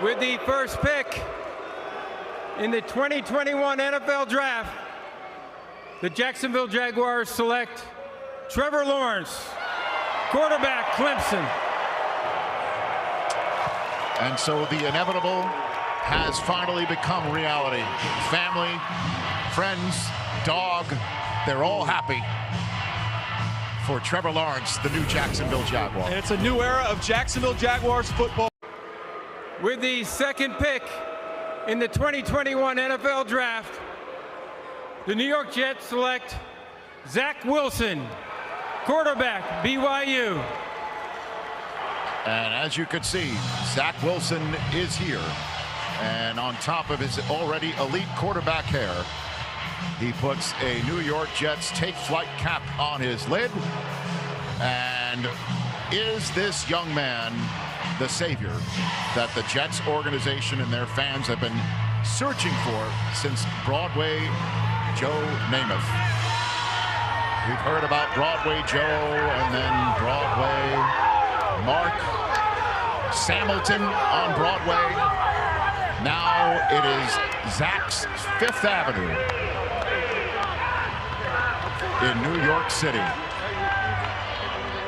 With the first pick in the 2021 NFL Draft, the Jacksonville Jaguars select Trevor Lawrence, quarterback, Clemson. And so the inevitable has finally become reality. Family, friends, dog, they're all happy for Trevor Lawrence, the new Jacksonville Jaguar. And it's a new era of Jacksonville Jaguars football. With the second pick in the 2021 NFL Draft, the New York Jets select Zach Wilson, quarterback, BYU. And as you can see, Zach Wilson is here. And on top of his already elite quarterback hair, he puts a New York Jets take flight cap on his lid. And is this young man the savior that the Jets organization and their fans have been searching for since Broadway Joe Namath? We've heard about Broadway Joe and then Broadway Mark Samilton on Broadway. Now it is Zach's Fifth Avenue in New York City.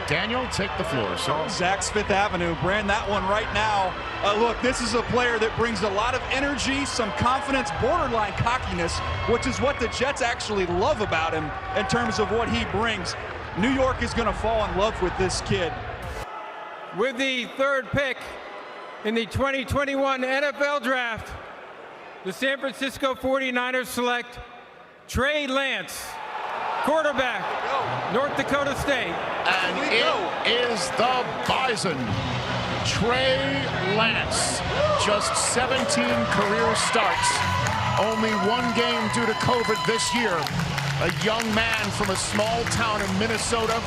Daniel, take the floor, sir. Zach's Fifth Avenue, brand that one right now. Look, this is a player that brings a lot of energy, some confidence, borderline cockiness, which is what the Jets actually love about him in terms of what he brings. New York is going to fall in love with this kid. With the third pick in the 2021 NFL Draft, the San Francisco 49ers select Trey Lance, quarterback, North Dakota State. And it is the Bison, Trey Lance. Just 17 career starts, only one game due to COVID this year. A young man from a small town in Minnesota,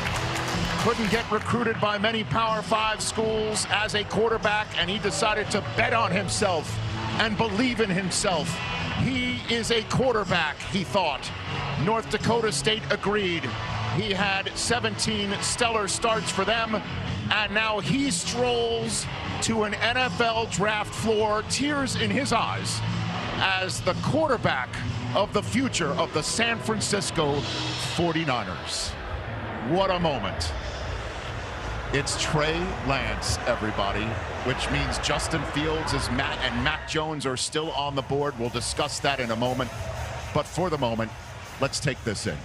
couldn't get recruited by many Power 5 schools as a quarterback, and he decided to bet on himself and believe in himself. He is a quarterback, he thought. North Dakota State agreed. He had 17 stellar starts for them, and now he strolls to an NFL draft floor, tears in his eyes, as the quarterback of the future of the San Francisco 49ers. What a moment. It's Trey Lance, everybody, which means Justin Fields and Mac Jones are still on the board. We'll discuss that in a moment. But for the moment, let's take this in.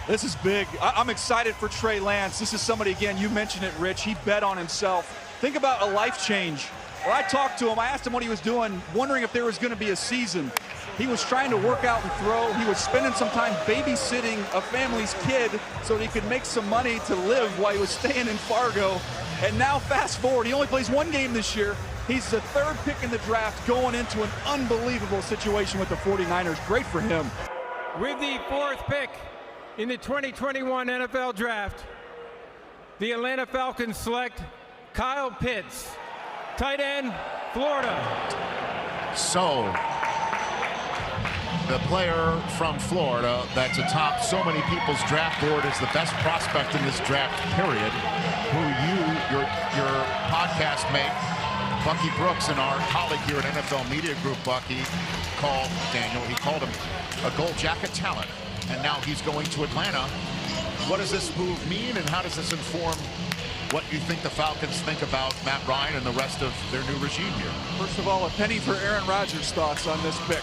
This is big. I'm excited for Trey Lance. This is somebody, again, you mentioned it, Rich. He bet on himself. Think about a life change. When I talked to him, I asked him what he was doing, wondering if there was going to be a season. He was trying to work out and throw. He was spending some time babysitting a family's kid so that he could make some money to live while he was staying in Fargo. And now fast forward, he only plays one game this year. He's the third pick in the draft, going into an unbelievable situation with the 49ers. Great for him. With the fourth pick in the 2021 NFL Draft, the Atlanta Falcons select Kyle Pitts, tight end, Florida. So, the player from Florida that's atop so many people's draft board is the best prospect in this draft, period, who your podcast mate, Bucky Brooks, and our colleague here at NFL Media Group, Bucky, called Daniel, he called him a gold jacket talent, and now he's going to Atlanta. What does this move mean, and how does this inform what you think the Falcons think about Matt Ryan and the rest of their new regime here? First of all, a penny for Aaron Rodgers' thoughts on this pick.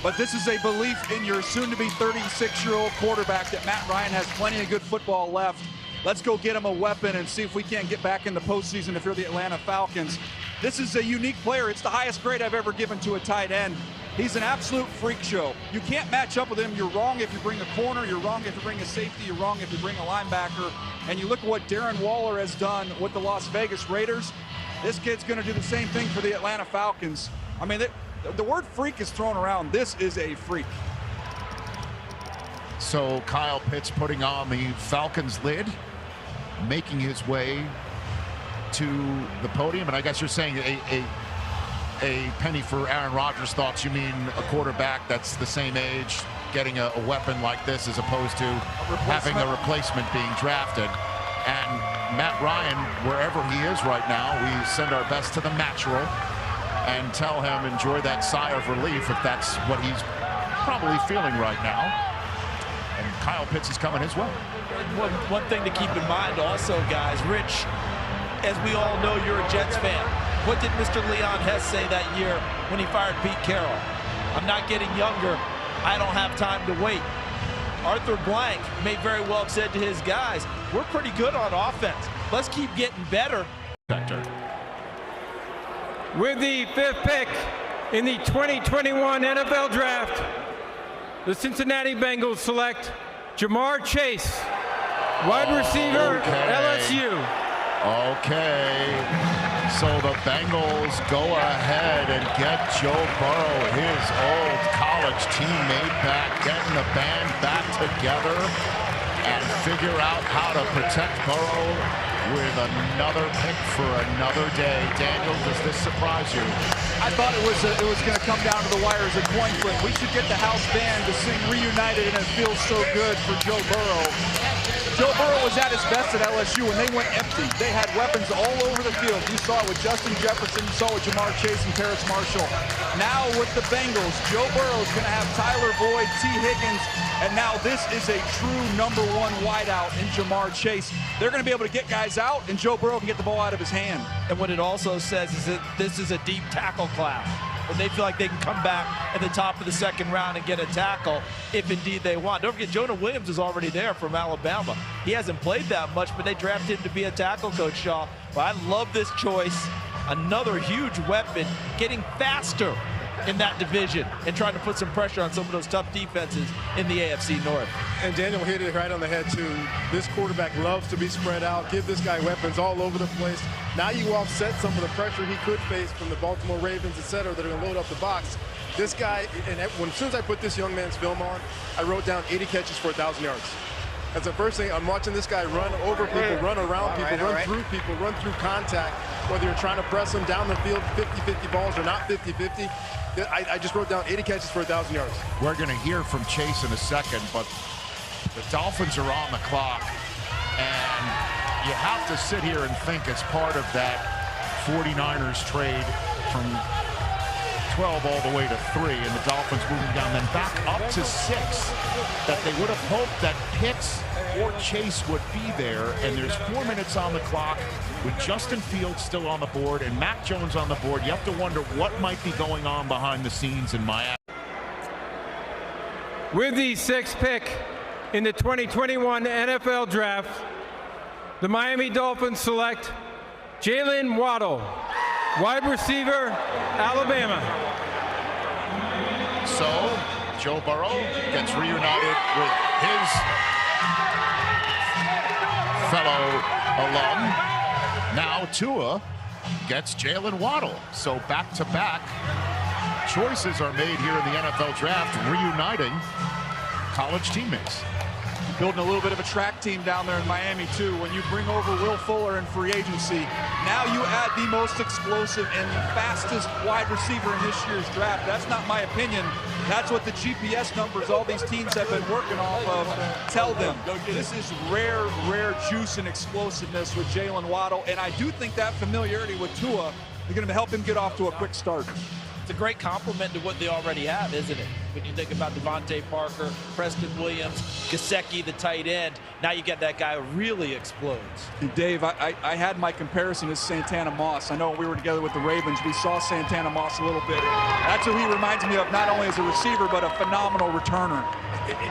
But this is a belief in your soon-to-be 36-year-old quarterback that Matt Ryan has plenty of good football left. Let's go get him a weapon and see if we can't get back in the postseason if you're the Atlanta Falcons. This is a unique player. It's the highest grade I've ever given to a tight end. He's an absolute freak show. You can't match up with him. You're wrong if you bring a corner. You're wrong if you bring a safety. You're wrong if you bring a linebacker. And you look at what Darren Waller has done with the Las Vegas Raiders. This kid's going to do the same thing for the Atlanta Falcons. I mean, the word freak is thrown around. This is a freak. So Kyle Pitts putting on the Falcons lid, making his way to the podium. And I guess you're saying a penny for Aaron Rodgers' thoughts. You mean a quarterback that's the same age getting a weapon like this as opposed to having a replacement being drafted. And Matt Ryan, wherever he is right now, we send our best to the natural. and tell him enjoy that sigh of relief if that's what he's probably feeling right now. And Kyle Pitts is coming his way. One thing to keep in mind also, guys, Rich, as we all know, you're a Jets fan. What did Mr. Leon Hess say that year when he fired Pete Carroll? I'm not getting younger. I don't have time to wait. Arthur Blank may very well have said to his guys, we're pretty good on offense. Let's keep getting better. With the 5th pick in the 2021 NFL Draft, the Cincinnati Bengals select Jamar Chase, wide receiver, LSU. Okay, so the Bengals go ahead and get Joe Burrow, his old college teammate, back, getting the band back together and figure out how to protect Burrow with another pick for another day. Daniel, does this surprise you? I thought it was going to come down to the wire as a coin flip. We should get the house band to sing Reunited, and it feels so good for Joe Burrow. Joe Burrow was at his best at LSU when they went empty. They had weapons all over the field. You saw it with Justin Jefferson, you saw it with Jamar Chase and Paris Marshall. Now with the Bengals, Joe Burrow is going to have Tyler Boyd, T. Higgins, and now this is a true #1 wideout in Jamar Chase. They're going to be able to get guys out, and Joe Burrow can get the ball out of his hand. And what it also says is that this is a deep tackle class, and they feel like they can come back at the top of the 2nd round and get a tackle if indeed they want. Don't forget, Jonah Williams is already there from Alabama. He hasn't played that much, but they drafted him to be a tackle, Coach Shaw. But I love this choice. Another huge weapon, getting faster in that division and trying to put some pressure on some of those tough defenses in the AFC North. And Daniel hit it right on the head, too. This quarterback loves to be spread out, give this guy weapons all over the place. Now you offset some of the pressure he could face from the Baltimore Ravens, et cetera, that are going to load up the as soon as I put this young man's film on, I wrote down 80 catches for 1,000 yards. That's the first thing. I'm watching this guy run over people, run around people, run through people, run through contact, whether you're trying to press them down the field, 50-50 balls or not 50-50. I just wrote down 80 catches for 1,000 yards. We're going to hear from Chase in a second, but the Dolphins are on the clock, and you have to sit here and think it's part of that 49ers trade from 12 all the way to 3, and the Dolphins moving down, then back up to 6, that they would have hoped that Pitts or Chase would be there, and there's 4 minutes on the clock with Justin Fields still on the board and Mac Jones on the board. You have to wonder what might be going on behind the scenes in Miami. With the 6th pick in the 2021 NFL Draft, the Miami Dolphins select Jalen Waddle, wide receiver, Alabama. So Joe Burrow gets reunited with his fellow alum. Now Tua gets Jalen Waddle. So back-to-back choices are made here in the NFL Draft, reuniting college teammates. Building a little bit of a track team down there in Miami, too. When you bring over Will Fuller in free agency, now you add the most explosive and fastest wide receiver in this year's draft. That's not my opinion. That's what the GPS numbers all these teams have been working off of tell them. This is rare juice and explosiveness with Jalen Waddle, and I do think that familiarity with Tua is going to help him get off to a quick start. It's a great compliment to what they already have, isn't it? When you think about Devontae Parker, Preston Williams, Gesicki, the tight end, now you get that guy who really explodes. And Dave, I had my comparison to Santana Moss. I know when we were together with the Ravens, we saw Santana Moss a little bit. That's who he reminds me of, not only as a receiver, but a phenomenal returner.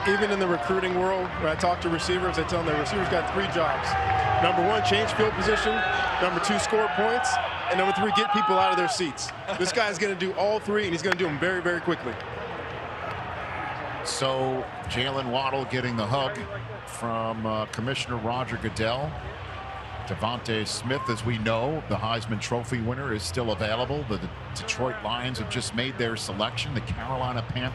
Even in the recruiting world, when I talk to receivers, I tell them the receivers got 3 jobs. Number 1, change field position. Number 2, score points. And number 3, get people out of their seats. This guy's going to do all 3, and he's going to do them very, very quickly. So Jalen Waddle getting the hug from Commissioner Roger Goodell. Devontae Smith, as we know, the Heisman Trophy winner, is still available. The Detroit Lions have just made their selection. The Carolina Panthers